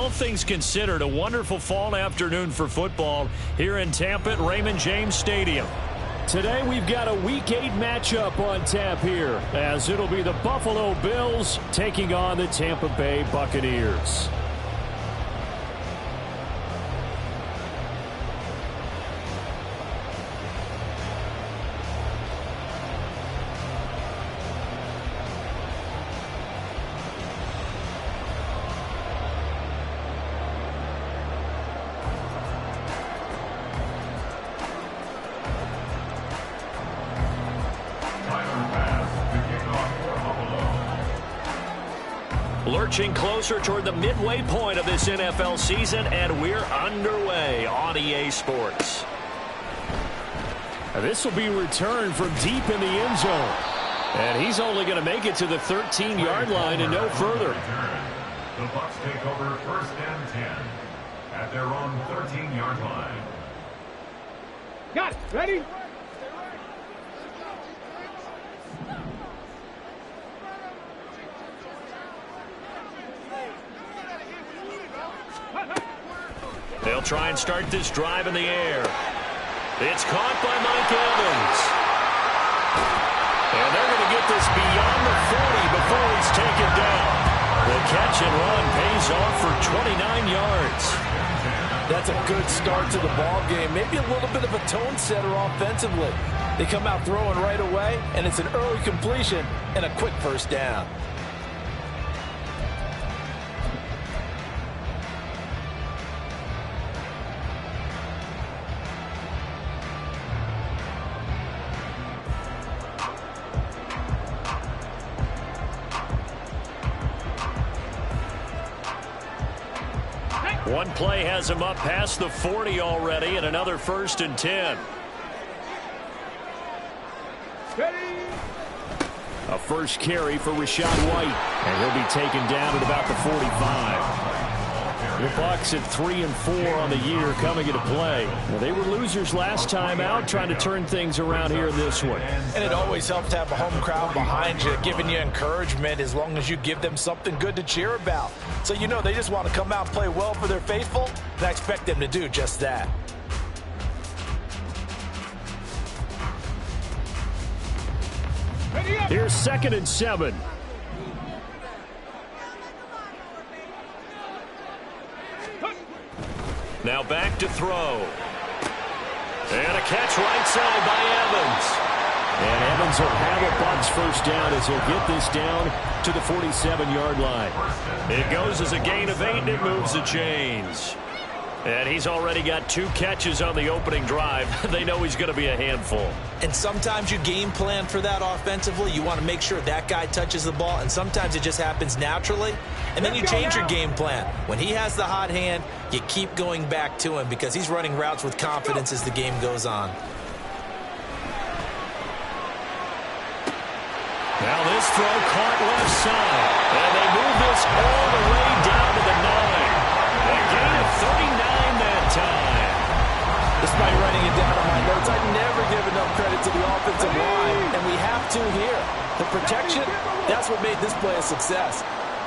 all things considered, a wonderful fall afternoon for football here in Tampa at Raymond James Stadium. Today we've got a Week 8 matchup on tap here, as it'll be the Buffalo Bills taking on the Tampa Bay Buccaneers. Lurching closer toward the midway point of this NFL season, and we're underway on EA Sports. This will be returned from deep in the end zone. And he's only going to make it to the 13-yard line and no further. The Bucs take over 1st and 10 at their own 13-yard line. Got it. Ready? They'll try and start this drive in the air. It's caught by Mike Evans. And they're going to get this beyond the 40 before he's taken down. The catch and run pays off for 29 yards. That's a good start to the ball game. Maybe a little bit of a tone setter offensively. They come out throwing right away, and it's an early completion and a quick first down. One play has him up past the 40 already, and another 1st and 10. A first carry for Rachaad White, and he'll be taken down at about the 45. The Bucs at 3-4 on the year coming into play. Well, they were losers last time out, trying to turn things around here in this one. And it always helps to have a home crowd behind you, giving you encouragement as long as you give them something good to cheer about. So you know they just want to come out and play well for their faithful, and I expect them to do just that. Here's 2nd and 7. Now back to throw. And a catch right side by Evans. And Evans will have a Bucs first down as he'll get this down to the 47-yard line. It goes as a gain of 8, and it moves the chains. And he's already got 2 catches on the opening drive. They know he's going to be a handful. And sometimes you game plan for that offensively. You want to make sure that guy touches the ball, and sometimes it just happens naturally. And then you change your game plan. When he has the hot hand, you keep going back to him because he's running routes with confidence as the game goes on. Now this throw caught left side. And they move this all the way down to the 9. A gain of 39 that time. Despite writing it down on my notes, I never give enough credit to the offensive line, and we have to here. The protection, that's what made this play a success.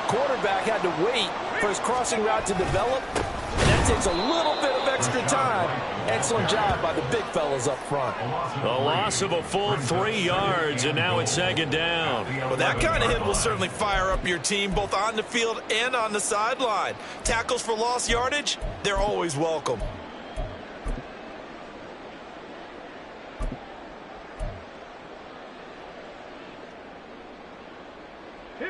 Quarterback had to wait for his crossing route to develop, and that takes a little bit of extra time. Excellent job by the big fellas up front. The loss of a full 3 yards, and now it's 2nd down. Well, that kind of hit will certainly fire up your team both on the field and on the sideline. Tackles for lost yardage, they're always welcome.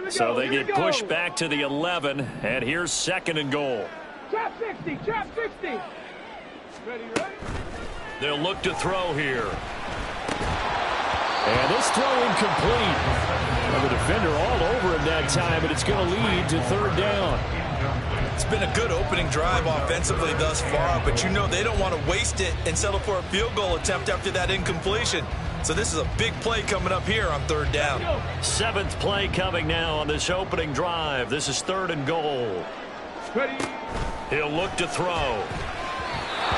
So they get pushed back to the 11, and here's 2nd and goal. Trap 60, trap 60. Ready? They'll look to throw here. And this throw incomplete. Well, the defender all over him that time, but it's going to lead to 3rd down. It's been a good opening drive offensively thus far, but you know they don't want to waste it and settle for a field goal attempt after that incompletion. So this is a big play coming up here on 3rd down. 7th play coming now on this opening drive. This is 3rd and goal. Ready? He'll look to throw.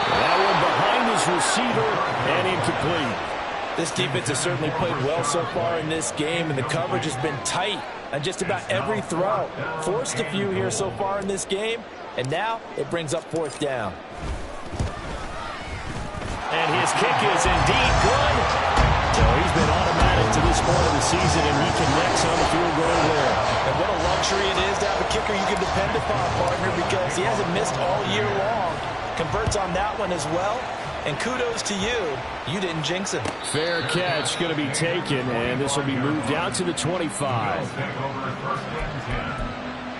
That one behind his receiver and incomplete. This defense has certainly played well so far in this game, and the coverage has been tight on just about every throw. Forced a few here so far in this game, And now it brings up 4th down. And his kick is indeed good. So he's been automatic to this point of the season, and he connects on the field goal there. And what a luxury it is to have a kicker you can depend upon, partner, because he hasn't missed all year long. Converts on that one as well. And kudos to you. You didn't jinx him. Fair catch going to be taken, and this will be moved out to the 25. Take over 1st and 10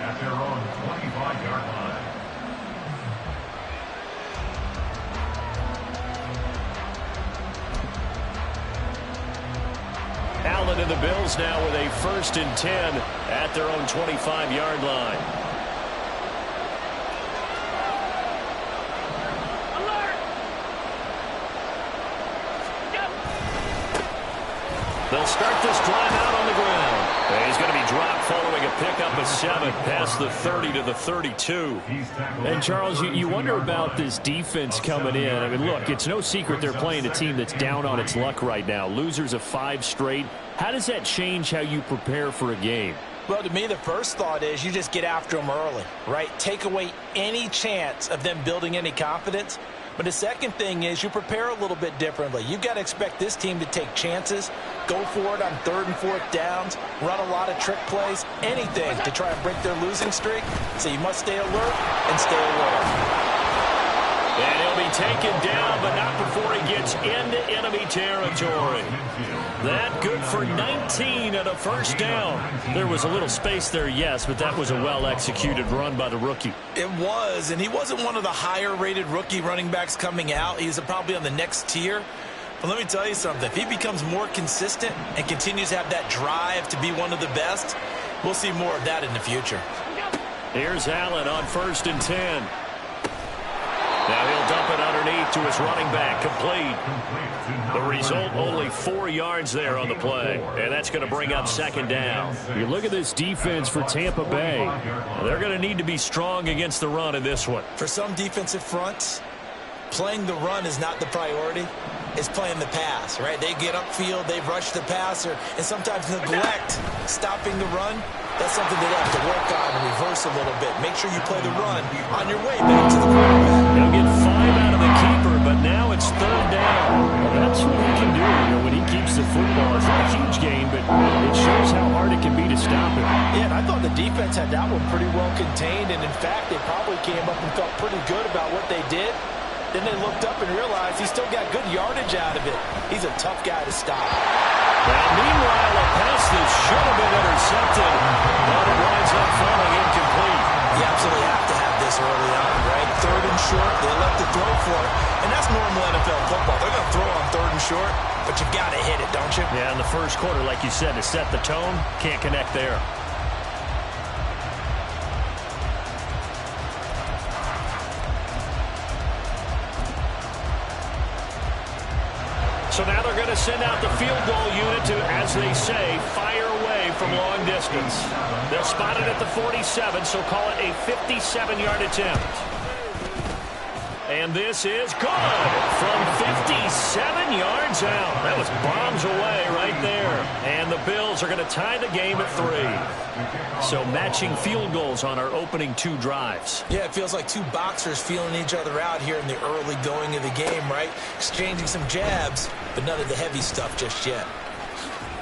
at their own 25-yard line. Allen and the Bills now with a 1st and 10 at their own 25-yard line. They'll start this drive out on the ground. And he's going to be dropped following a pickup of 7 past the 30 to the 32. And, Charles, you wonder about this defense coming in. I mean, look, it's no secret they're playing a team that's down on its luck right now. Losers of 5 straight. How does that change how you prepare for a game? Well, to me, the first thought is you just get after them early, right? Take away any chance of them building any confidence. But the second thing is you prepare a little bit differently. You've got to expect this team to take chances, go for it on 3rd and 4th downs, run a lot of trick plays, anything to try and break their losing streak. So you must stay alert and stay aware. And he'll be taken down, but not before he gets into enemy territory. That good for 19 and a 1st down. There was a little space there, yes, but that was a well-executed run by the rookie. It was, and he wasn't one of the higher-rated rookie running backs coming out. He's probably on the next tier. But let me tell you something. If he becomes more consistent and continues to have that drive to be one of the best, we'll see more of that in the future. Here's Allen on 1st and 10. Now he'll dump it underneath to his running back, complete. The result, only 4 yards there on the play, and that's going to bring up 2nd down. You look at this defense for Tampa Bay. They're going to need to be strong against the run in this one. For some defensive fronts, playing the run is not the priority. It's playing the pass, right? They get upfield, they rush the passer, and sometimes neglect stopping the run. That's something they have to work on and reverse a little bit. Make sure you play the run on your way back to the quarterback. They'll get 5 out of the keeper, but now it's 3rd down. Well, that's what he can do when he keeps the football. It's not a huge gain, but it shows how hard it can be to stop him. Yeah, and I thought the defense had that one pretty well contained, and in fact, they probably came up and felt pretty good about what they did. Then they looked up and realized he still got good yardage out of it. He's a tough guy to stop. Now, meanwhile, a pass that should have been intercepted, but it winds up falling incomplete. You absolutely have to have this early on, right? 3rd and short, they left to throw for it. And that's normal NFL football. They're going to throw on 3rd and short, but you've got to hit it, don't you? Yeah, in the first quarter, like you said, to set the tone, can't connect there. So now they're going to send out the field goal unit to, as they say, fire away from long distance. They'll spot it at the 47, so call it a 57-yard attempt. And this is good from 57 yards out. That was bombs away right there. And the Bills are going to tie the game at 3. So matching field goals on our opening 2 drives. Yeah, it feels like 2 boxers feeling each other out here in the early going of the game, right? Exchanging some jabs, but none of the heavy stuff just yet.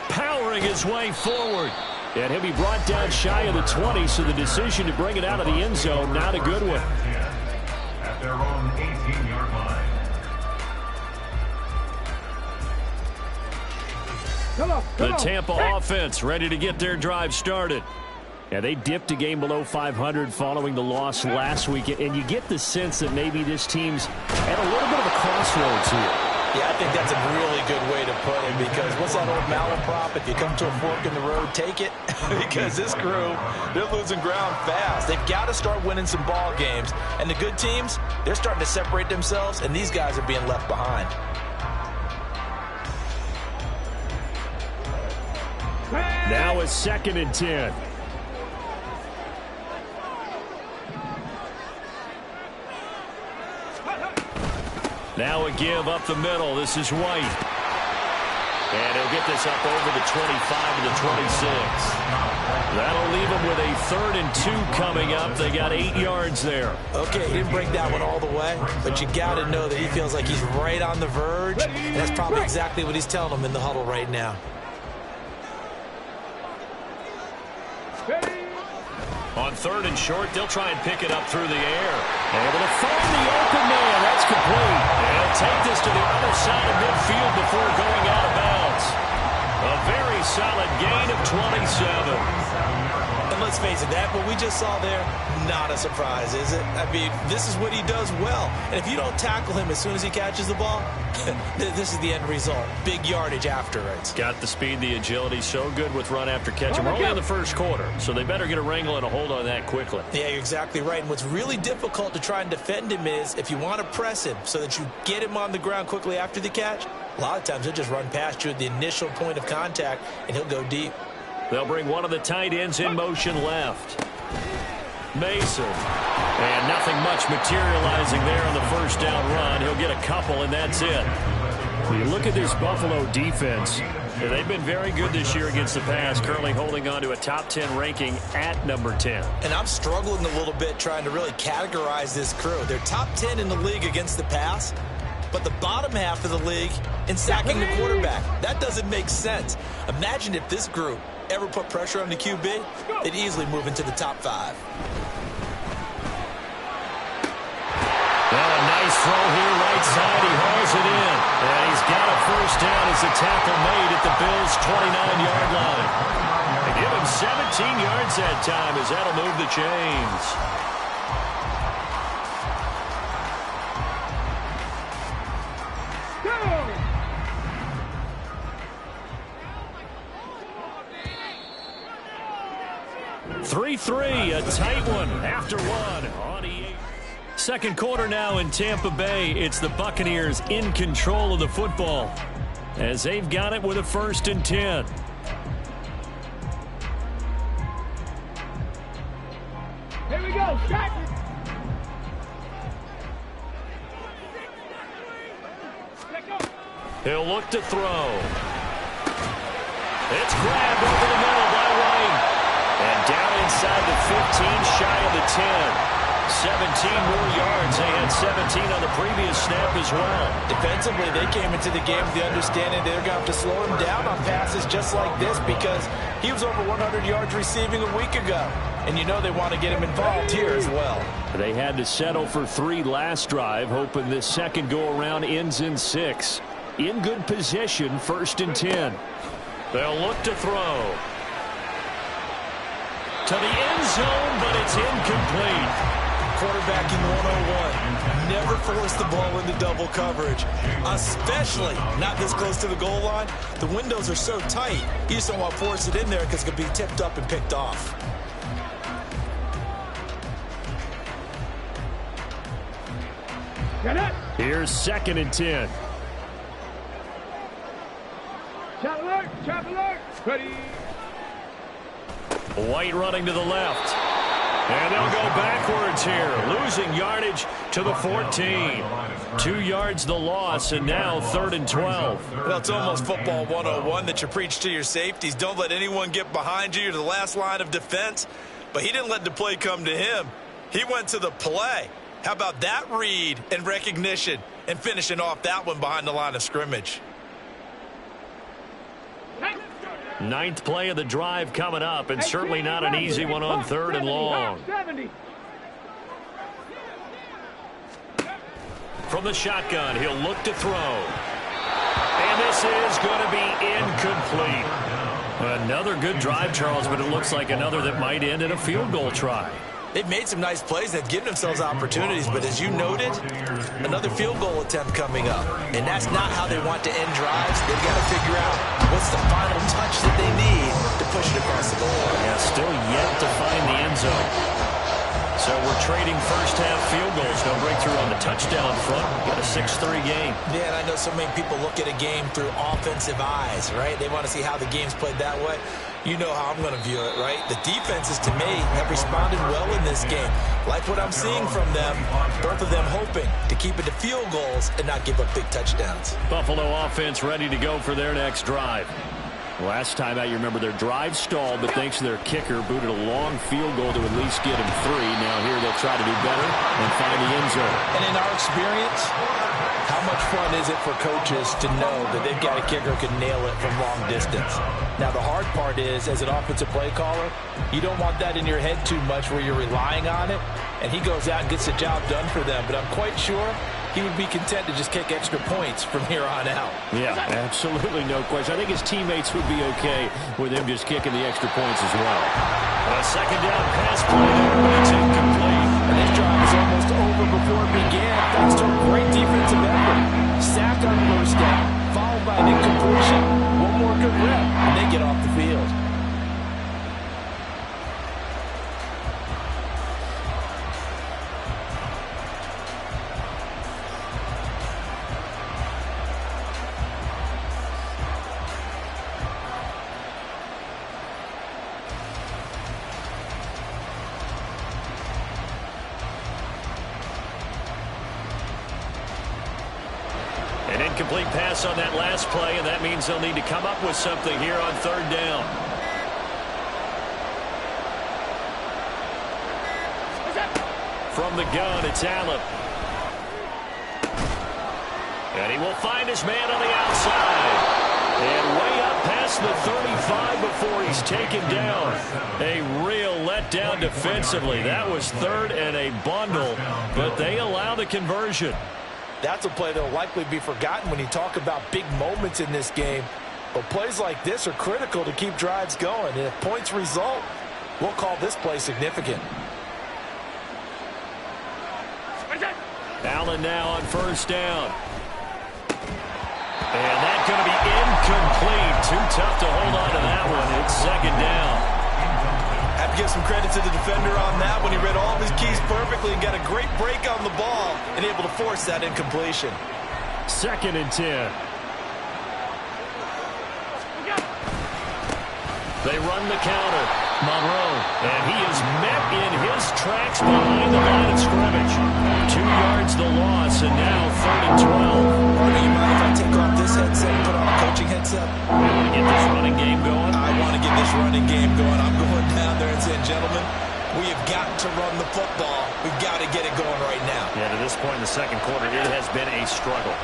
Powering his way forward. And he'll be brought down shy of the 20, so the decision to bring it out of the end zone, not a good one. At their own 18-yard line. The Tampa offense ready to get their drive started. Yeah, they dipped a game below 500 following the loss last week, and you get the sense that maybe this team's at a little bit of a crossroads here. Yeah, I think that's a really good way to put it, because what's that old malaprop? If you come to a fork in the road, take it. Because this crew, they're losing ground fast. They've got to start winning some ball games. And the good teams, they're starting to separate themselves, and these guys are being left behind. Now it's 2nd and 10. Now a give up the middle. This is White. And he'll get this up over the 25 to the 26. That'll leave him with a 3rd and 2 coming up. They got 8 yards there. Okay, he didn't break that one all the way, but you got to know that he feels like he's right on the verge, and that's probably exactly what he's telling them in the huddle right now. On 3rd and short, they'll try and pick it up through the air. Able to find the open man. That's complete. And he'll take this to the other side of midfield before going out of bounds. A very solid gain of 27. And let's face it, that what we just saw there, not a surprise, is it? I mean, this is what he does well. And if you don't tackle him as soon as he catches the ball, this is the end result. Big yardage afterwards. Got the speed, the agility, so good with run after catch. We're only in the first quarter, so they better get a wrangle and a hold on that quickly. Yeah, you're exactly right. And what's really difficult to try and defend him is if you want to press him so that you get him on the ground quickly after the catch, a lot of times he'll just run past you at the initial point of contact, and he'll go deep. They'll bring one of the tight ends in motion left. Mason. And nothing much materializing there on the first down run. He'll get a couple, and that's it. You look at this Buffalo defense. They've been very good this year against the pass, currently holding on to a top 10 ranking at number 10. And I'm struggling a little bit trying to really categorize this crew. They're top 10 in the league against the pass, but the bottom half of the league in sacking the quarterback. That doesn't make sense. Imagine if this group ever put pressure on the QB, they'd easily move into the top 5. Well, a nice throw here right side. He hauls it in. And he's got a first down as the tackle made at the Bills' 29-yard line. They give him 17 yards that time as that'll move the chains. Go! 3-3, a tight one after one on E8. Second quarter now in Tampa Bay. It's the Buccaneers in control of the football as they've got it with a 1st and 10. Here we go, shot. He'll look to throw. It's grabbed over the middle by White. And down inside the 15, shy of the 10. 17 more yards. They had 17 on the previous snap as well. Defensively, they came into the game with the understanding they're going to have to slow him down on passes just like this because he was over 100 yards receiving a week ago. And you know they want to get him involved here as well. They had to settle for 3 last drive, hoping this second go-around ends in 6. In good position, 1st and 10. They'll look to throw. To the end zone, but it's incomplete. Quarterbacking 101. Never force the ball into double coverage, especially not this close to the goal line. The windows are so tight, you just don't want to force it in there because it could be tipped up and picked off. Get it. Here's 2nd and 10. Chop alert, chop alert. Ready. White running to the left. And they'll go backwards here, losing yardage to the 14. 2 yards the loss, and now 3rd and 12. Well, it's almost football 101 that you preach to your safeties. Don't let anyone get behind you. You're the last line of defense. But he didn't let the play come to him. He went to the play. How about that read and recognition and finishing off that one behind the line of scrimmage? 9th play of the drive coming up, and certainly not an easy one on 3rd and long. From the shotgun, he'll look to throw. And this is going to be incomplete. Another good drive, Charles, but it looks like another that might end in a field goal try. They've made some nice plays. They've given themselves opportunities, but as you noted, another field goal attempt coming up. And that's not how they want to end drives. They've got to figure out what's the final touch that they need to push it across the goal line. Yeah, still yet to find the end zone. So we're trading first half field goals. No breakthrough on the touchdown front. Got a 6-3 game. Yeah, and I know so many people look at a game through offensive eyes, right? They want to see how the game's played that way. You know how I'm going to view it, right? The defenses, to me, have responded well in this game. Like what I'm seeing from them, both of them hoping to keep it to field goals and not give up big touchdowns. Buffalo offense ready to go for their next drive. Last time out, you remember their drive stalled, but thanks to their kicker, booted a long field goal to at least get him 3. Now here they'll try to do better and find the end zone. And in our experience, how much fun is it for coaches to know that they've got a kicker who can nail it from long distance? Now, the hard part is, as an offensive play caller, you don't want that in your head too much where you're relying on it, and he goes out and gets the job done for them. But I'm quite sure he would be content to just kick extra points from here on out. Yeah, absolutely no question. I think his teammates would be okay with him just kicking the extra points as well. A second down pass play there, but it's incomplete. And this drive is almost over before it began, thanks to a great defensive effort. Sack on first down, followed by an incompletion. One more good rep, and they get off the field. An incomplete pass on that last play, and that means they'll need to come up with something here on third down. From the gun, it's Allen. And he will find his man on the outside. And way up past the 35 before he's taken down. A real letdown defensively. That was third and a bundle, but they allow the conversion. That's a play that will likely be forgotten when you talk about big moments in this game. But plays like this are critical to keep drives going. And if points result, we'll call this play significant. Allen now on first down. And that's going to be incomplete. Too tough to hold on to that one. It's second down. Have to give some credit to the defender on that when he read all of his keys perfectly and got a great break on the ball and able to force that incompletion. Second and 10. They run the counter. Monroe, and he is met in his tracks behind the line of scrimmage. 2 yards the loss, and now third and 12. Marty, you mind if I take off this headset and put on a coaching headset? You want to get this running game going? I want to get this running game going. I'm going down there and saying, gentlemen, we have got to run the football. We've got to get it going right now. Yeah, to this point in the second quarter, it has been a struggle.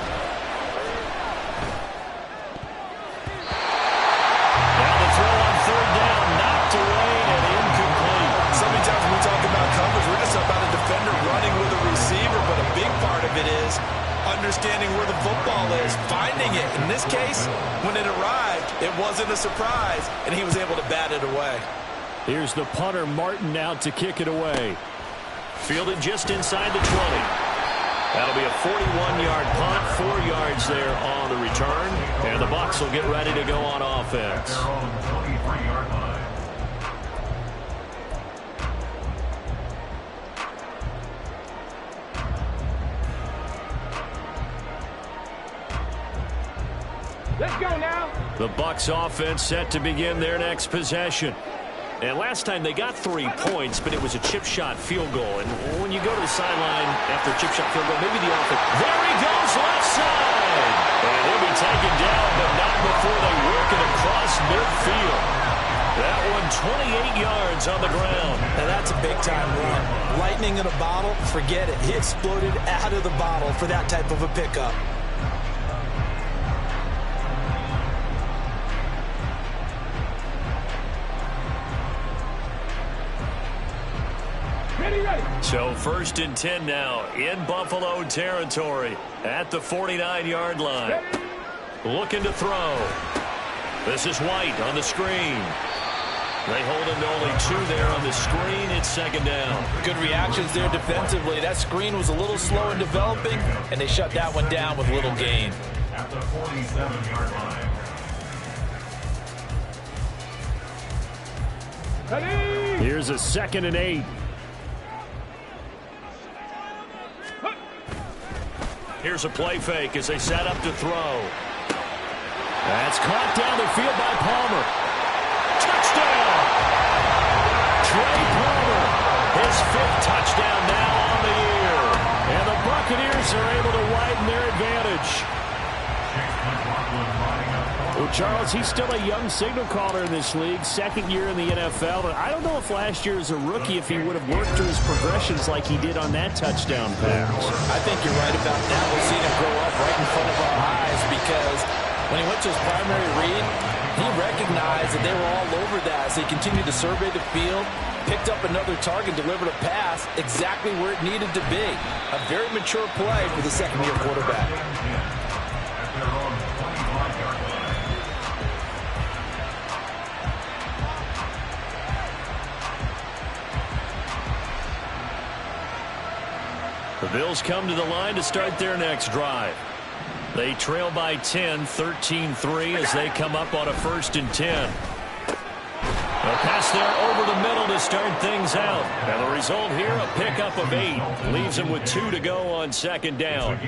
Now the throw on third down, knocked away and incomplete. So many times when we talk about coverage, we're just about a defender running with a receiver, but a big part of it is understanding where the football is, finding it. In this case, when it arrived, it wasn't a surprise, and he was able to bat it away. Here's the punter, Martin, out to kick it away. Fielded just inside the 20. That'll be a 41-yard punt, 4 yards there on the return, and the Bucs will get ready to go on offense. Their own 23-yard line. Let's go now. The Bucs offense set to begin their next possession. And last time they got 3 points, but it was a chip shot field goal. And when you go to the sideline after a chip shot field goal, maybe the offense. There he goes, left side. And he'll be taken down, but not before they work it across midfield. That one 28 yards on the ground. And that's a big-time run. Lightning in a bottle, forget it. He exploded out of the bottle for that type of a pickup. So first and 10 now in Buffalo territory at the 49-yard line. Looking to throw. This is White on the screen. They hold him to only 2 there on the screen. It's second down. Good reactions there defensively. That screen was a little slow in developing, and they shut that one down with little gain. At the 47-yard line. Here's a second and 8. Here's a play fake as they set up to throw. That's caught down the field by Palmer. Touchdown! Bucs are able to widen their advantage. Well, Charles, he's still a young signal caller in this league, second year in the NFL. But I don't know if last year as a rookie, if he would have worked through his progressions like he did on that touchdown pass. I think you're right about that. We've seen him grow up right in front of our eyes because when he went to his primary read, he recognized that they were all over that. So he continued to survey the field, picked up another target, delivered a pass exactly where it needed to be. A very mature play for the second-year quarterback. The Bills come to the line to start their next drive. They trail by 10, 13-3 as they come up on a 1st and 10. A pass there over the middle to start things out. And the result here, a pickup of 8. Leaves them with 2 to go on 2nd down.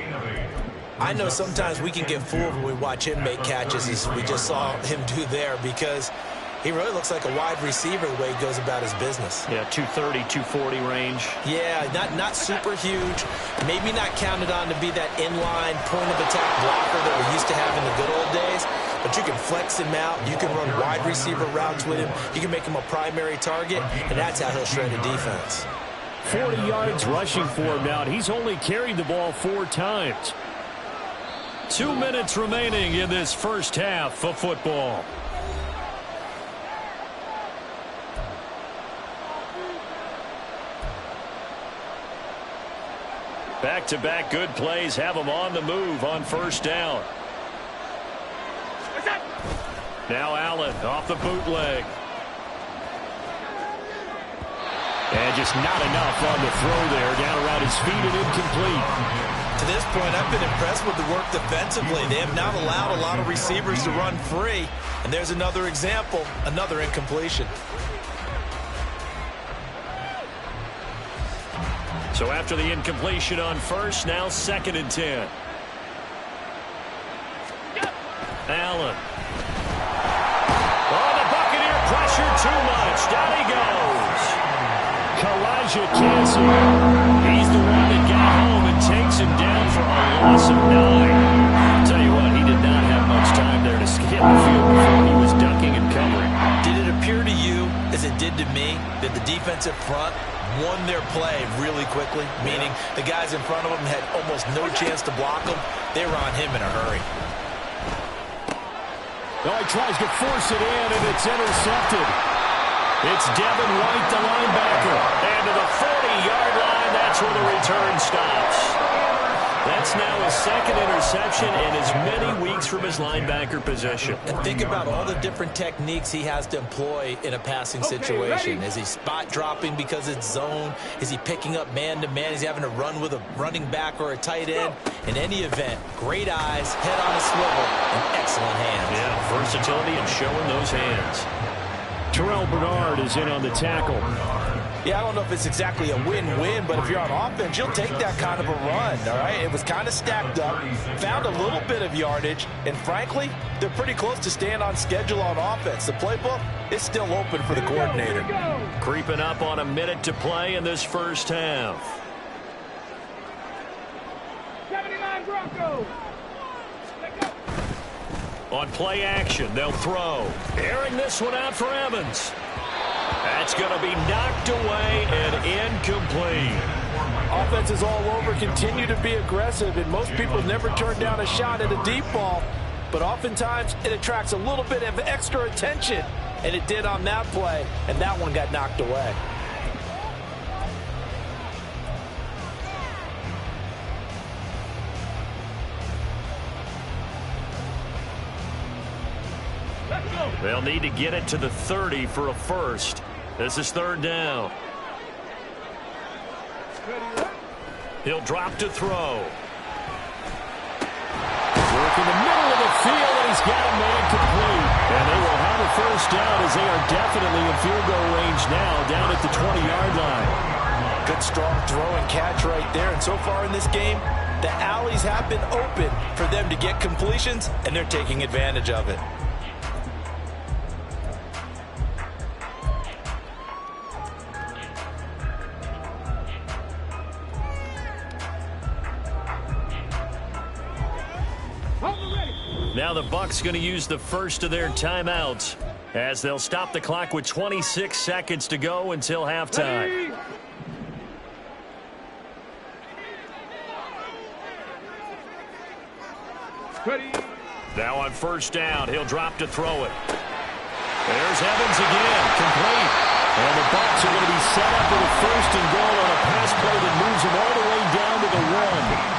I know sometimes we can get fooled when we watch him make catches as we just saw him do there because he really looks like a wide receiver the way he goes about his business. Yeah, 230, 240 range. Yeah, not super huge. Maybe not counted on to be that inline point-of-attack blocker that we used to have in the good old days. But you can flex him out. You can run wide receiver routes with him. You can make him a primary target, and that's how he'll shred a defense. 40 yards rushing for him now, and he's only carried the ball 4 times. 2 minutes remaining in this first half of football. Back-to-back good plays have them on the move on 1st down. Now Allen off the bootleg. And just not enough on the throw there. Down around his feet and incomplete. To this point, I've been impressed with the work defensively. They have not allowed a lot of receivers to run free. And there's another example, another incompletion. So after the incompletion on 1st, now 2nd and 10. Allen. Oh, the Buccaneer pressure too much. Down he goes. Kalijah Kancey. He's the one that got home and takes him down for a loss of 9. I'll tell you what, he did not have much time there to hit the field before he was ducking and covering. Did it appear to you, as it did to me, that the defensive front won their play really quickly, meaning the guys in front of them had almost no chance to block them? They were on him in a hurry. Oh, he tries to force it in, and it's intercepted. It's Devin White, the linebacker. And to the 40-yard line, that's where the return stops. That's now his 2nd interception in as many weeks from his linebacker position. And think about all the different techniques he has to employ in a passing situation. Is he spot dropping because it's zone? Is he picking up man-to-man? Is he having to run with a running back or a tight end? In any event, great eyes, head on a swivel, and excellent hands. Yeah, versatility and showing those hands. Terrell Bernard is in on the tackle. Yeah, I don't know if it's exactly a win-win, but if you're on offense, you'll take that kind of a run, all right? It was kind of stacked up, found a little bit of yardage, and frankly, they're pretty close to staying on schedule on offense. The playbook is still open for the coordinator. Creeping up on a minute to play in this first half. 79 Broncos. On play action, they'll throw. Airing this one out for Evans. That's going to be knocked away and incomplete. Offense is all over, continue to be aggressive, and most people never turn down a shot at a deep ball. But oftentimes, it attracts a little bit of extra attention, and it did on that play, and that one got knocked away. They'll need to get it to the 30 for a first. This is 3rd down. He'll drop to throw. Work in the middle of the field, and he's got a man complete. And they will have a first down as they are definitely in field goal range now, down at the 20-yard line. Good strong throw and catch right there. And so far in this game, the alleys have been open for them to get completions, and they're taking advantage of it. Now the Bucs going to use the first of their timeouts as they'll stop the clock with 26 seconds to go until halftime. Ready. Now on first down, he'll drop to throw it. There's Evans again, complete. And the Bucs are going to be set up with a first and goal on a pass play that moves them all the way down to the 1.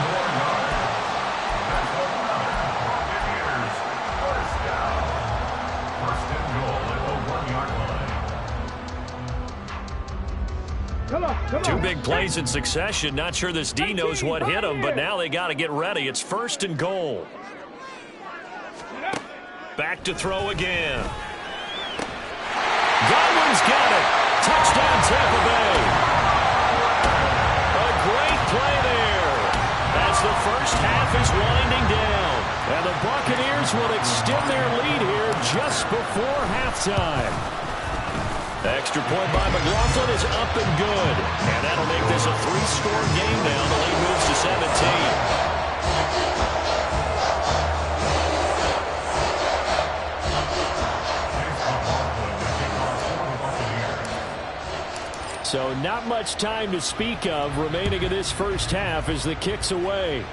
Come on. Two big plays in succession. Not sure this D knows what hit him, but now they got to get ready. It's first and goal. Back to throw again. Godwin's got it. Touchdown, Tampa Bay. A great play there as the first half is winding down. And the Buccaneers will extend their lead here just before halftime. Extra point by McLaughlin is up and good. And that'll make this a 3-score game now. The lead moves to 17. So not much time to speak of remaining in this first half as the kick's away.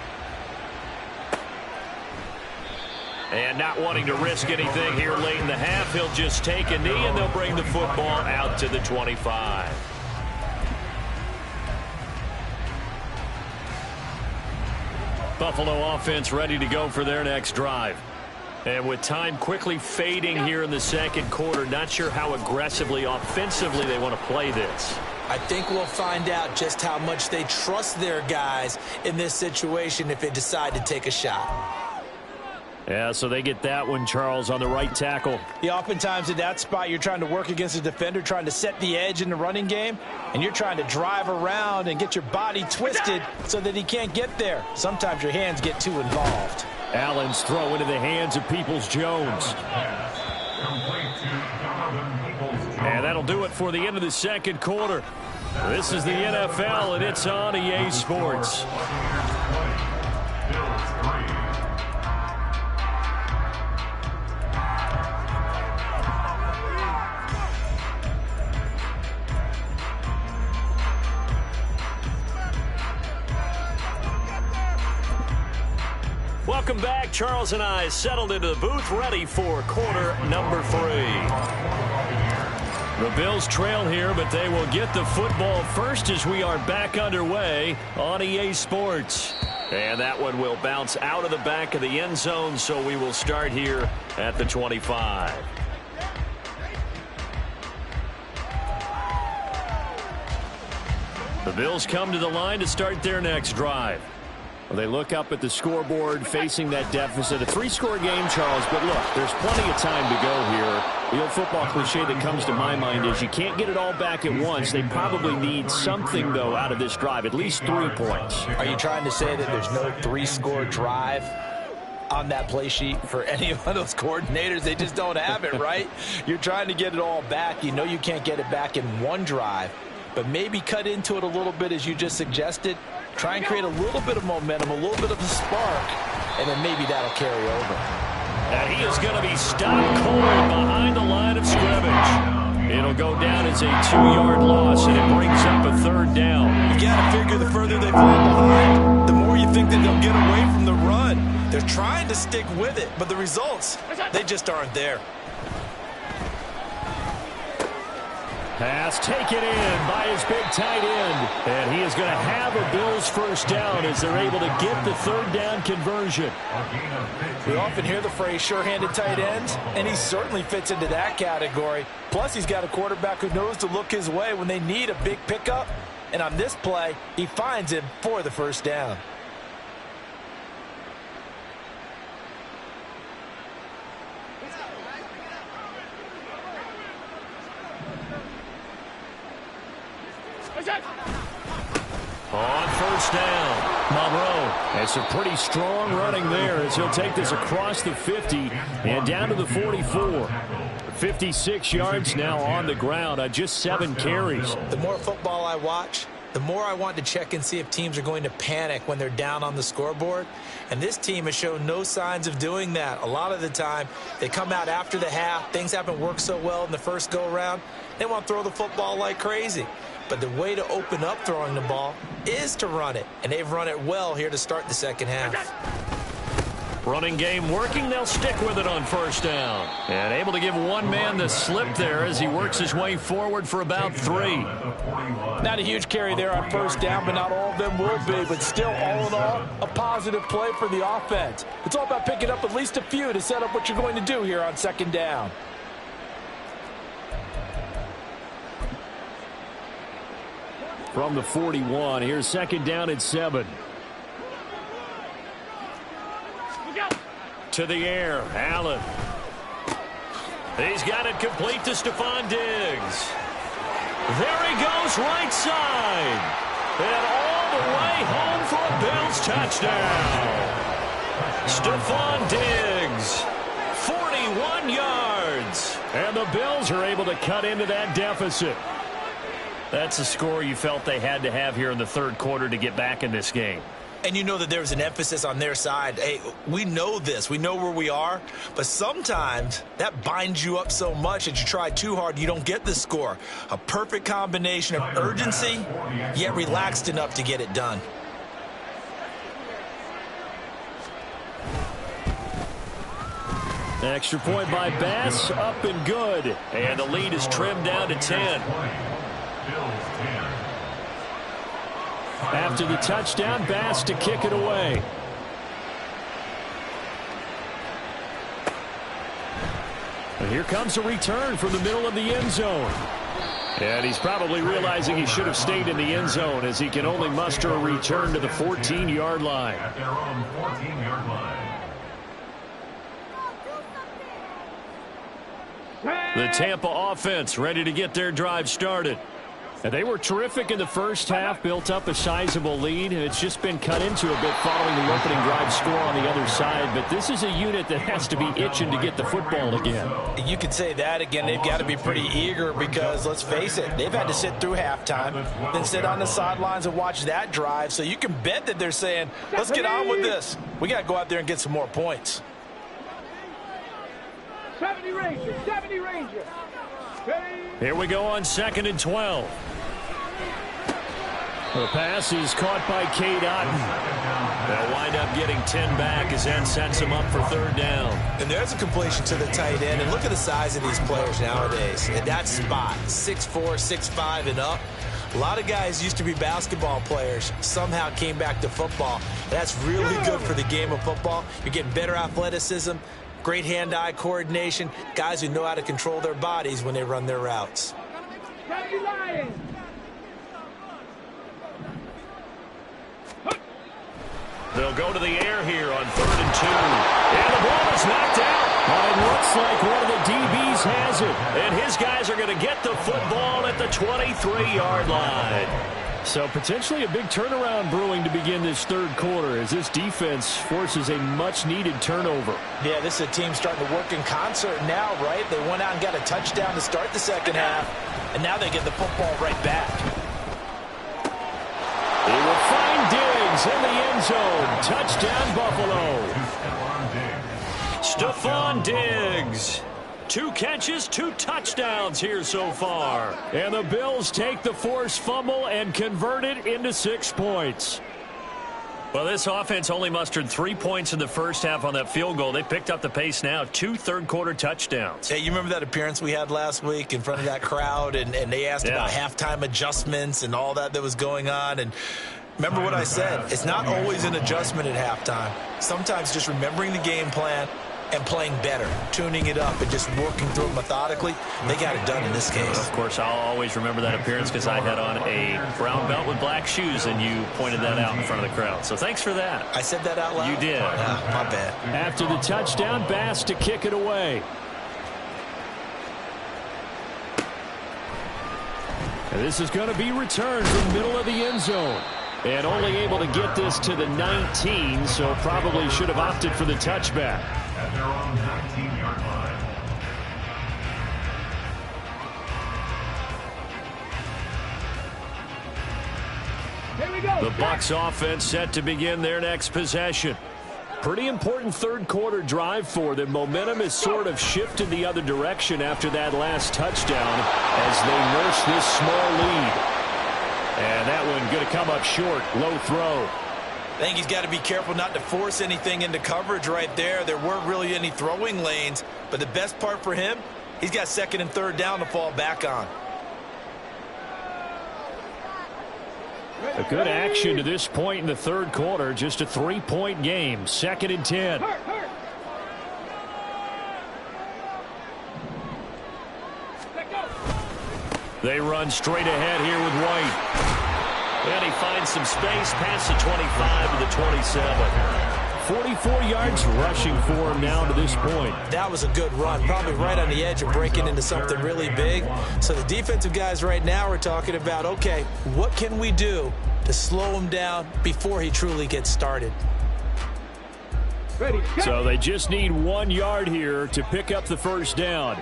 And not wanting to risk anything here late in the half, he'll just take a knee and they'll bring the football out to the 25. Buffalo offense ready to go for their next drive. And with time quickly fading here in the second quarter, not sure how aggressively, offensively they want to play this. I think we'll find out just how much they trust their guys in this situation if they decide to take a shot. Yeah, so they get that one, Charles, on the right tackle. Yeah, oftentimes in that spot, you're trying to work against a defender, trying to set the edge in the running game, and you're trying to drive around and get your body twisted so that he can't get there. Sometimes your hands get too involved. Allen's throw into the hands of Peoples-Jones. And that'll do it for the end of the second quarter. This is the NFL, and it's on EA Sports. Welcome back. Charles and I settled into the booth, ready for quarter number 3. The Bills trail here, but they will get the football first as we are back underway on EA Sports. And that one will bounce out of the back of the end zone, so we will start here at the 25. The Bills come to the line to start their next drive. They look up at the scoreboard facing that deficit. A 3-score game, Charles, but look, there's plenty of time to go here. The old football cliche that comes to my mind is you can't get it all back at once. They probably need something, though, out of this drive, at least 3 points. Are you trying to say that there's no 3-score drive on that play sheet for any of those coordinators? They just don't have it, right? You're trying to get it all back. You know you can't get it back in one drive, but maybe cut into it a little bit as you just suggested. Try and create a little bit of momentum, a little bit of a spark, and then maybe that'll carry over. And he is going to be stopped cold behind the line of scrimmage. It'll go down as a 2-yard loss, and it brings up a 3rd down. You got to figure the further they fall behind, the more you think that they'll get away from the run. They're trying to stick with it, but the results, they just aren't there. Pass taken in by his big tight end. And he is going to have a Bills first down as they're able to get the 3rd down conversion. We often hear the phrase sure-handed tight ends, and he certainly fits into that category. Plus, he's got a quarterback who knows to look his way when they need a big pickup. And on this play, he finds him for the first down. On first down, Monroe. It's a pretty strong running there as he'll take this across the 50 and down to the 44. 56 yards now on the ground on just 7 carries. The more football I watch, the more I want to check and see if teams are going to panic when they're down on the scoreboard. And this team has shown no signs of doing that. A lot of the time, they come out after the half. Things haven't worked so well in the first go-around. They want to throw the football like crazy. But the way to open up throwing the ball is to run it. And they've run it well here to start the second half. Running game working. They'll stick with it on first down. And able to give one man the slip there as he works his way forward for about 3. Not a huge carry there on first down, but not all of them will be. But still, all in all, a positive play for the offense. It's all about picking up at least a few to set up what you're going to do here on second down. From the 41, here's second down at 7. To the air, Allen. He's got it complete to Stephon Diggs. There he goes, right side. And all the way home for a Bills touchdown. Stephon Diggs, 41 yards. And the Bills are able to cut into that deficit. That's a score you felt they had to have here in the third quarter to get back in this game. And you know that there's an emphasis on their side. Hey, we know this. We know where we are. But sometimes that binds you up so much that you try too hard, you don't get the score. A perfect combination of urgency, yet relaxed enough to get it done. Extra point by Bass, up and good. And the lead is trimmed down to 10. After the touchdown, Bass to kick it away. And here comes a return from the middle of the end zone. And he's probably realizing he should have stayed in the end zone as he can only muster a return to the 14-yard line. At their own 14-yard line. The Tampa offense ready to get their drive started. And they were terrific in the first half, built up a sizable lead, and it's just been cut into a bit following the opening drive score on the other side. But this is a unit that has to be itching to get the football again. You could say that again. They've got to be pretty eager because, let's face it, they've had to sit through halftime, then sit on the sidelines and watch that drive. So you can bet that they're saying, let's get on with this. We got to go out there and get some more points. 70 Rangers, 70 Rangers. Here we go on 2nd and 12. The pass is caught by Cade Otton. They'll wind up getting 10 back as that sets him up for third down. And there's a completion to the tight end. And look at the size of these players nowadays. At that spot, 6'4", 6'5", and up. A lot of guys used to be basketball players, somehow came back to football. That's really good for the game of football. You're getting better athleticism, great hand-eye coordination, guys who know how to control their bodies when they run their routes. They'll go to the air here on 3rd and 2. And the ball is knocked out. But it looks like one of the DBs has it. And his guys are going to get the football at the 23-yard line. So potentially a big turnaround brewing to begin this third quarter as this defense forces a much-needed turnover. Yeah, this is a team starting to work in concert now, right? They went out and got a touchdown to start the second half, and now they get the football right back. He will find Diggs in the end zone. Touchdown, Buffalo. Stephon Diggs. 2 catches, 2 touchdowns here so far. And the Bills take the forced fumble and convert it into 6 points. Well, this offense only mustered 3 points in the first half on that field goal. They picked up the pace now. 2 third-quarter touchdowns. Hey, you remember that appearance we had last week in front of that crowd, and they asked about halftime adjustments and all that was going on, and remember what I said. It's not always an adjustment at halftime. Sometimes just remembering the game plan and playing better, tuning it up and just working through it methodically. They got it done in this case. Of course, I'll always remember that appearance because I had on a brown belt with black shoes, and you pointed that out in front of the crowd. So thanks for that. I said that out loud? You did. My bad. After the touchdown, Bass to kick it away. And this is going to be returned from the middle of the end zone. And only able to get this to the 19, so probably should have opted for the touchback. At their own 19-yard line. The Bucs offense set to begin their next possession. Pretty important third quarter drive for them. Momentum has sort of shifted the other direction after that last touchdown as they nurse this small lead. And that one going to come up short. Low throw. I think he's got to be careful not to force anything into coverage right there. There weren't really any throwing lanes, but the best part for him, he's got second and third down to fall back on. A good action to this point in the third quarter. Just a 3-point game. 2nd and 10. They run straight ahead here with White. And he finds some space past the 25 to the 27. 44 yards rushing for him now to this point. That was a good run, probably right on the edge of breaking into something really big. So the defensive guys right now are talking about, okay, what can we do to slow him down before he truly gets started? So they just need 1 yard here to pick up the first down.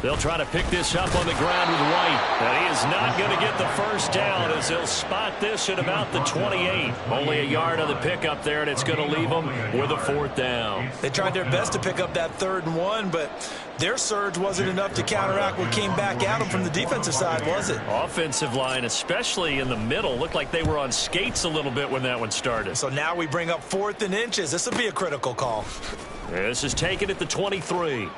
They'll try to pick this up on the ground with White. And he is not going to get the first down as they'll spot this at about the 28. Only a yard on the pickup there, and it's going to leave them with a 4th down. They tried their best to pick up that 3rd and 1, but their surge wasn't enough to counteract what came back at them from the defensive side, was it? Offensive line, especially in the middle, looked like they were on skates a little bit when that one started. So now we bring up 4th and inches. This will be a critical call. This is taken at the 23.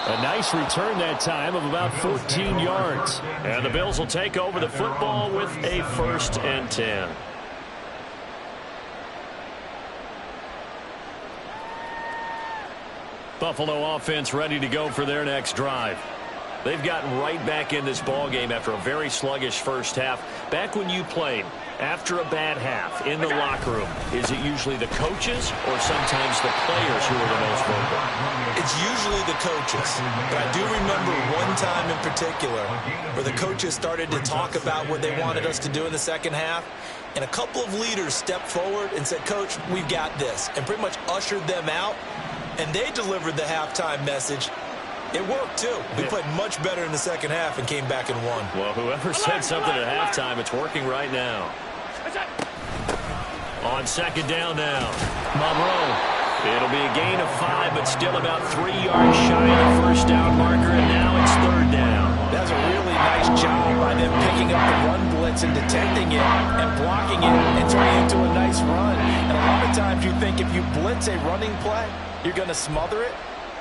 A nice return that time of about 14 yards. And the Bills will take over the football with a 1st and 10. Buffalo offense ready to go for their next drive. They've gotten right back in this ballgame after a very sluggish first half. Back when you played, after a bad half in the locker room, is it usually the coaches or sometimes the players who are the most vocal? It's usually the coaches. But I do remember one time in particular where the coaches started to talk about what they wanted us to do in the second half. And a couple of leaders stepped forward and said, Coach, we've got this. And pretty much ushered them out. And they delivered the halftime message. It worked, too. We played much better in the second half and came back and won. Well, whoever said something at halftime, it's working right now. On 2nd down now. Monroe. It'll be a gain of 5, but still about 3 yards shy of the first down marker, and now it's 3rd down. That's a really nice job by them picking up the run blitz and detecting it and blocking it and turning it into a nice run. And a lot of times you think if you blitz a running play, you're going to smother it.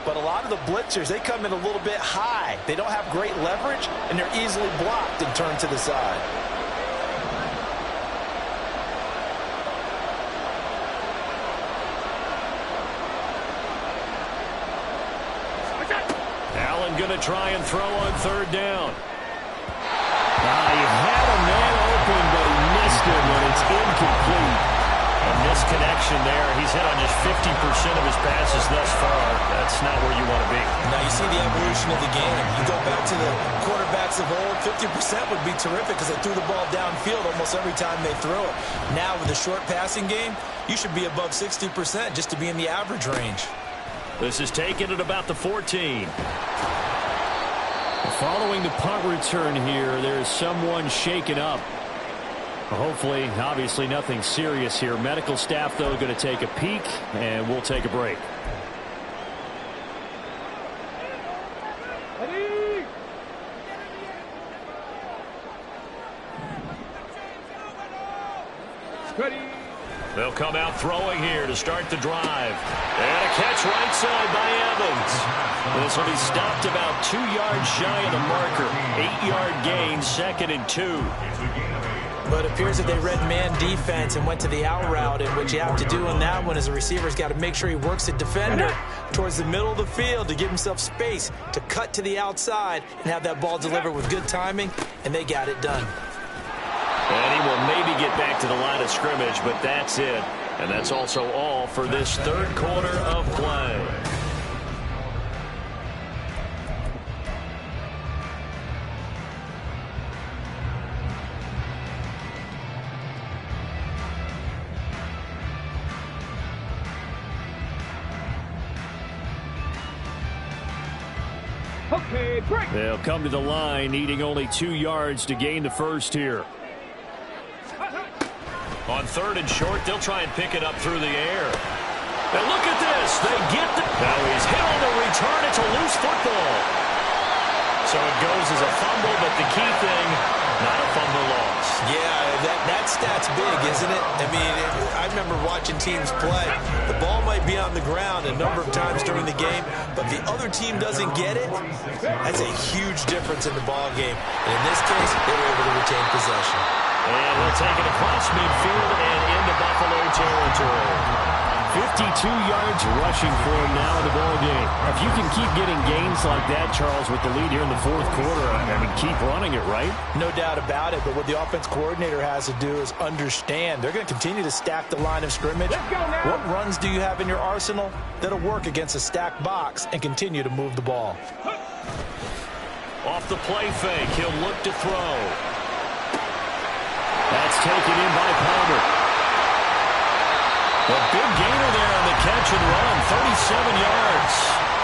But a lot of the blitzers, they come in a little bit high. They don't have great leverage, and they're easily blocked and turned to the side. Allen going to try and throw on 3rd down. He had a man open, but he missed him, and it's incomplete. A misconnection there. He's hit on just 50% of his passes thus far. That's not where you want to be. Now you see the evolution of the game. You go back to the quarterbacks of old, 50% would be terrific because they threw the ball downfield almost every time they threw it. Now with the short passing game, you should be above 60% just to be in the average range. This is taken at about the 14. Following the punt return here, there's someone shaken up. Hopefully, obviously nothing serious here. Medical staff, though, going to take a peek, and we'll take a break. Ready. They'll come out throwing here to start the drive. And a catch right side by Evans. This will be stopped about 2 yards shy of the marker. 8-yard gain, 2nd and 2. But it appears that they read man defense and went to the out route, and what you have to do on that one is the receiver's got to make sure he works the defender towards the middle of the field to give himself space to cut to the outside and have that ball delivered with good timing, and they got it done. And he will maybe get back to the line of scrimmage, but that's it. And that's also all for this third quarter of play. Okay. Okay, break. They'll come to the line, needing only 2 yards to gain the first here. On 3rd and short, they'll try and pick it up through the air. And look at this. They get the... Now he's hit on the return. It's a loose football. So it goes as a fumble, but the key thing, not a fumble loss. Yeah, that stat's big, isn't it? I mean, I remember watching teams play. The ball might be on the ground a number of times during the game, but the other team doesn't get it. That's a huge difference in the ball game. And in this case, they were able to retain possession. And he'll take it across midfield and into Buffalo territory. 52 yards rushing for him now in the ball game. If you can keep getting gains like that, Charles, with the lead here in the 4th quarter, I mean, keep running it, right? No doubt about it, but what the offense coordinator has to do is understand. They're going to continue to stack the line of scrimmage. Let's go now. What runs do you have in your arsenal that'll work against a stacked box and continue to move the ball? Off the play fake, he'll look to throw. That's taken in by Palmer. A big gainer there on the catch and run, 37 yards.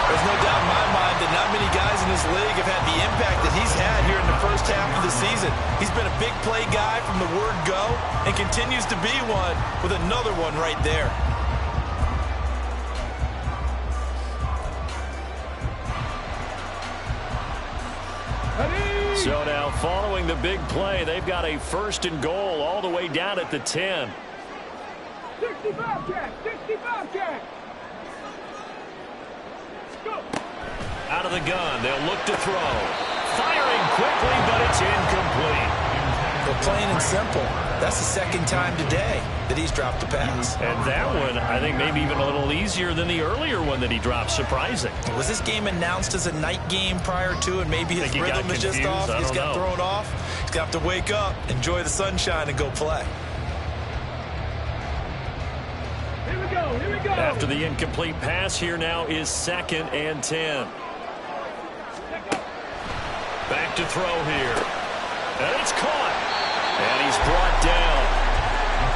There's no doubt in my mind that not many guys in this league have had the impact that he's had here in the first half of the season. He's been a big play guy from the word go and continues to be one with another one right there. So now following the big play, they've got a 1st and goal all the way down at the 10. 65 Jack, 65 Jack. Go. Out of the gun, they'll look to throw. Firing quickly, but it's incomplete. But plain and simple, that's the 2nd time today that he's dropped a pass. And that one, I think maybe even a little easier than the earlier one that he dropped. Surprising. Was this game announced as a night game prior to, and maybe his rhythm is just off? He's got thrown off. He's got to wake up, enjoy the sunshine, and go play. Here we go, here we go. After the incomplete pass, here now is 2nd and 10. Back to throw here. And it's caught. And he's brought down.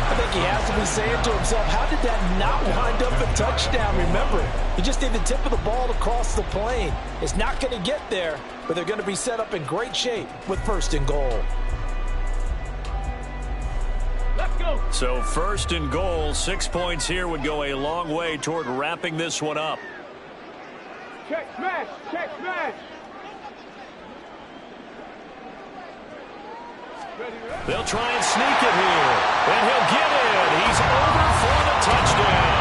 I think he has to be saying to himself, how did that not wind up a touchdown? Remember, he just did the tip of the ball across the plane. It's not going to get there, but they're going to be set up in great shape with 1st and goal. Let's go. So 1st and goal, 6 points here would go a long way toward wrapping this one up. Check smash, check smash. They'll try and sneak it here. And he'll get in. He's over for the touchdown.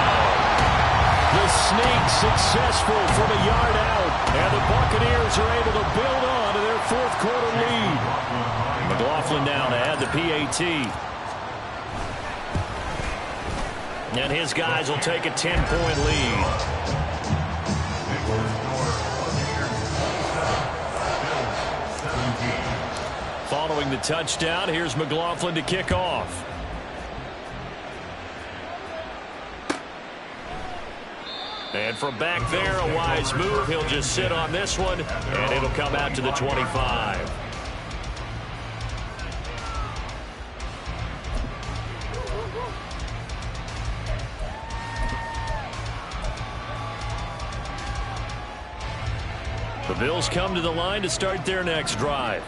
The sneak successful from a yard out. And the Buccaneers are able to build on to their 4th quarter lead. McLaughlin now to add the PAT. And his guys will take a 10-point lead. Following the touchdown, here's McLaughlin to kick off. And from back there, a wise move. He'll just sit on this one, and it'll come out to the 25. The Bills come to the line to start their next drive.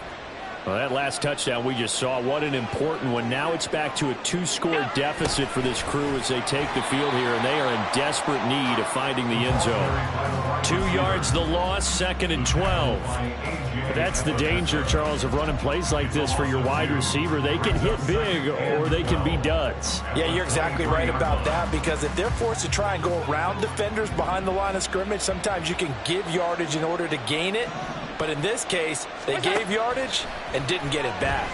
Well, that last touchdown we just saw, what an important one. Now it's back to a 2-score deficit for this crew as they take the field here, and they are in desperate need of finding the end zone. 2 yards the loss, 2nd and 12. That's the danger, Charles, of running plays like this for your wide receiver. They can hit big or they can be duds. Yeah, you're exactly right about that, because if they're forced to try and go around defenders behind the line of scrimmage, sometimes you can give yardage in order to gain it. But in this case, they gave yardage and didn't get it back.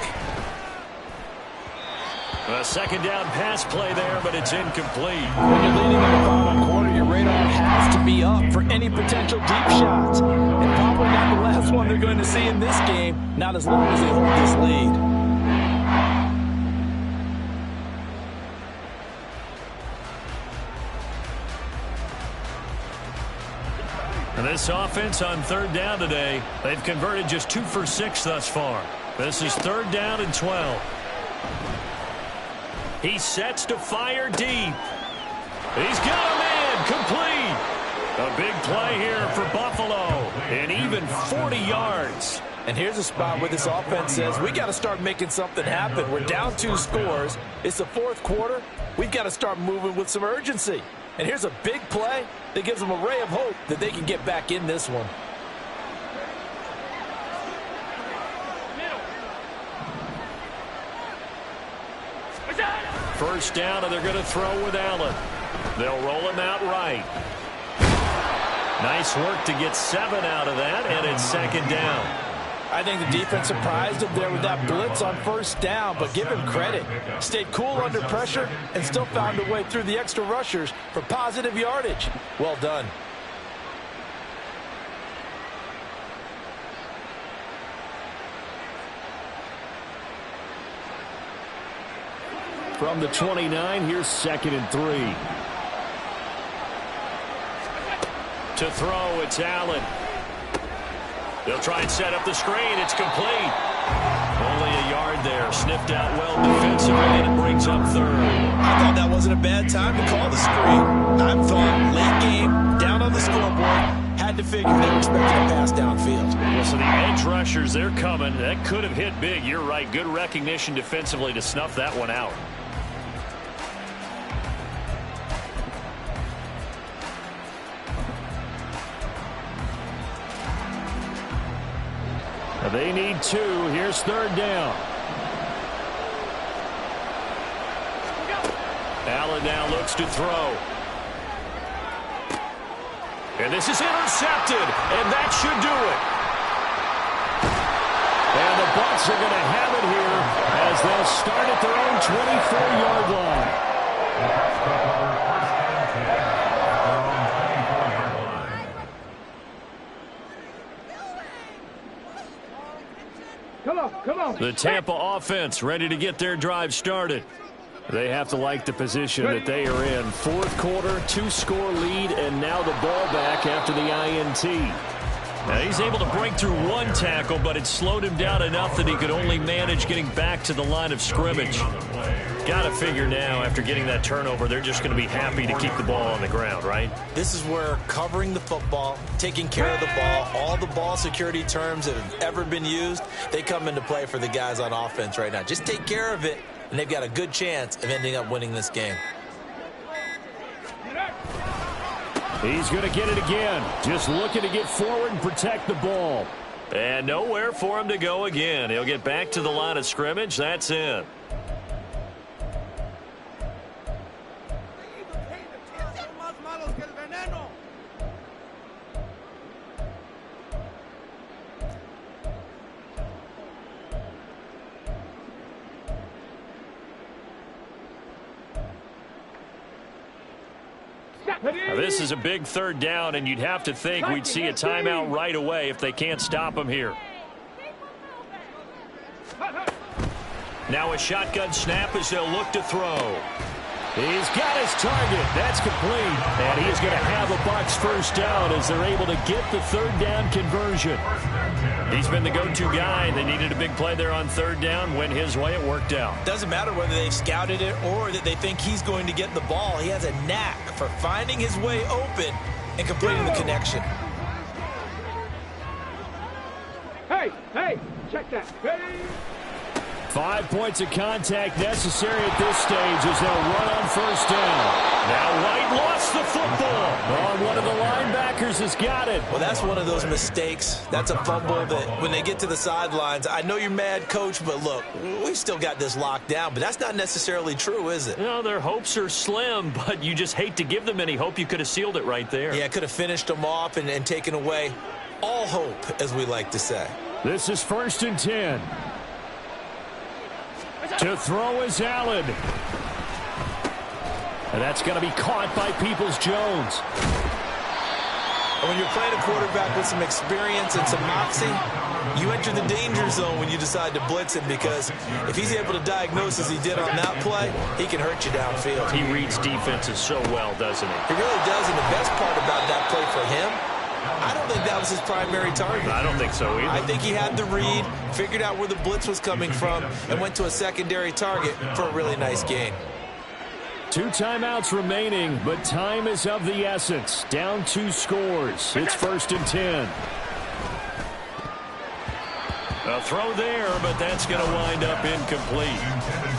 A 2nd down pass play there, but it's incomplete. When you're leading in the final quarter, your radar has to be up for any potential deep shots. And probably not the last one they're going to see in this game, not as long as they hold this lead. And this offense on 3rd down today, they've converted just 2 for 6 thus far. This is 3rd down and 12. He sets to fire deep. He's got a man complete. A big play here for Buffalo. And even 40 yards. And here's a spot where this offense says, we got to start making something happen. We're down 2 scores. It's the 4th quarter. We've got to start moving with some urgency. And here's a big play that gives them a ray of hope that they can get back in this one. First down, and they're going to throw with Allen. They'll roll him out right. Nice work to get 7 out of that, and it's 2nd down. I think the defense surprised him there with that blitz on 1st down, but give him credit. Stayed cool under pressure and still found a way through the extra rushers for positive yardage. Well done. From the 29, here's 2nd and 3. To throw, it's Allen. They'll try and set up the screen. It's complete. Only a yard there. Sniffed out well defensively, and it brings up 3rd. I thought that wasn't a bad time to call the screen. I thought late game, down on the scoreboard, had to figure they were expecting a pass downfield. Well, so the edge rushers, they're coming. That could have hit big. You're right. Good recognition defensively to snuff that one out. They need 2. Here's 3rd down. Allen now looks to throw. And this is intercepted, and that should do it. And the Bucs are going to have it here as they'll start at their own 24-yard line. Come on. The Tampa offense ready to get their drive started. They have to like the position that they are in. 4th quarter, 2-score lead, and now the ball back after the INT. Now he's able to break through 1 tackle, but it slowed him down enough that he could only manage getting back to the line of scrimmage. Got to figure now, after getting that turnover, they're just going to be happy to keep the ball on the ground, right? This is where covering the football, taking care of the ball, all the ball security terms that have ever been used, they come into play for the guys on offense right now. Just take care of it, and they've got a good chance of ending up winning this game. He's going to get it again. Just looking to get forward and protect the ball. And nowhere for him to go again. He'll get back to the line of scrimmage. That's it. Now, this is a big 3rd down, and you'd have to think we'd see a timeout right away if they can't stop him here. Now a shotgun snap as they'll look to throw. He's got his target. That's complete. And he's going to have a Bucs 1st down as they're able to get the 3rd down conversion. He's been the go-to guy. They needed a big play there on 3rd down. Went his way. It worked out. Doesn't matter whether they've scouted it or that they think he's going to get the ball. He has a knack for finding his way open and completing the connection. Hey, check that. Hey. 5 points of contact necessary at this stage as they'll run on 1st down. Now White lost the football. Oh, one of the linebackers has got it. Well, that's one of those mistakes. That's a fumble that when they get to the sidelines, I know you're mad, Coach, but look, we've still got this locked down. But that's not necessarily true, is it? No, their hopes are slim, but you just hate to give them any hope. You could have sealed it right there. Yeah, could have finished them off and taken away all hope, as we like to say. This is 1st and 10. To throw is Allen. And that's going to be caught by Peoples-Jones. When you're playing a quarterback with some experience and some moxie, you enter the danger zone when you decide to blitz him, because if he's able to diagnose as he did on that play, he can hurt you downfield. He reads defenses so well, doesn't he? He really does, and the best part about that play for him, I don't think that was his primary target. I don't think so either. I think he had the read, figured out where the blitz was coming from, and went to a secondary target for a really nice gain. 2 timeouts remaining, but time is of the essence. Down 2 scores. It's 1st and 10. A throw there, but that's going to wind up incomplete.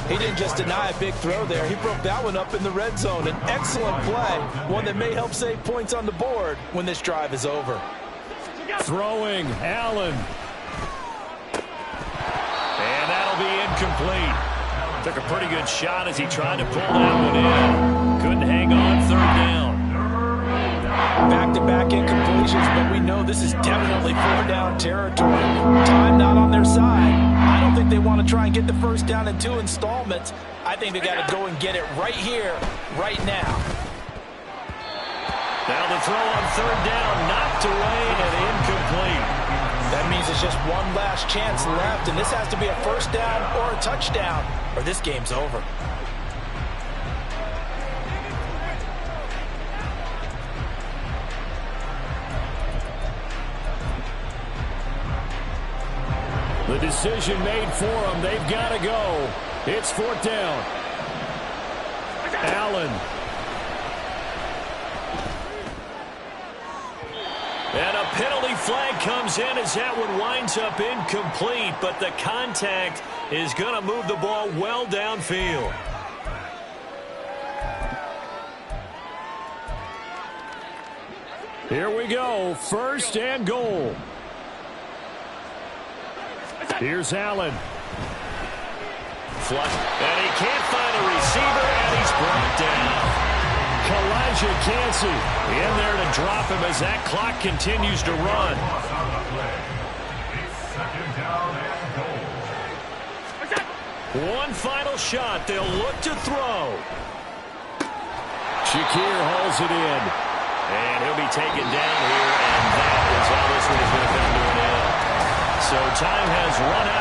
He didn't just deny a big throw there. He broke that one up in the red zone. An excellent play, one that may help save points on the board when this drive is over. Throwing, Allen. And that'll be incomplete. Took a pretty good shot as he tried to pull that one in. Couldn't hang on 3rd down. Back-to-back incompletions, but we know this is definitely 4th-down territory. Time not on their side. I don't think they want to try and get the 1st down in 2 installments. I think they got to go and get it right here, right now. Now the throw on 3rd down, knocked away and incomplete. That means it's just one last chance left, and this has to be a 1st down or a touchdown, or this game's over. The decision made for them. They've got to go. It's 4th down. Allen. And a penalty flag comes in as that one winds up incomplete, but the contact is going to move the ball well downfield. Here we go. 1st and goal. Here's Allen. Flush. And he can't find a receiver, and he's brought down. Kalijah Cansey in there to drop him as that clock continues to run. One final shot. They'll look to throw. Shakir hauls it in. And he'll be taken down here, and that is how this one is going to come to an end. So time has run out.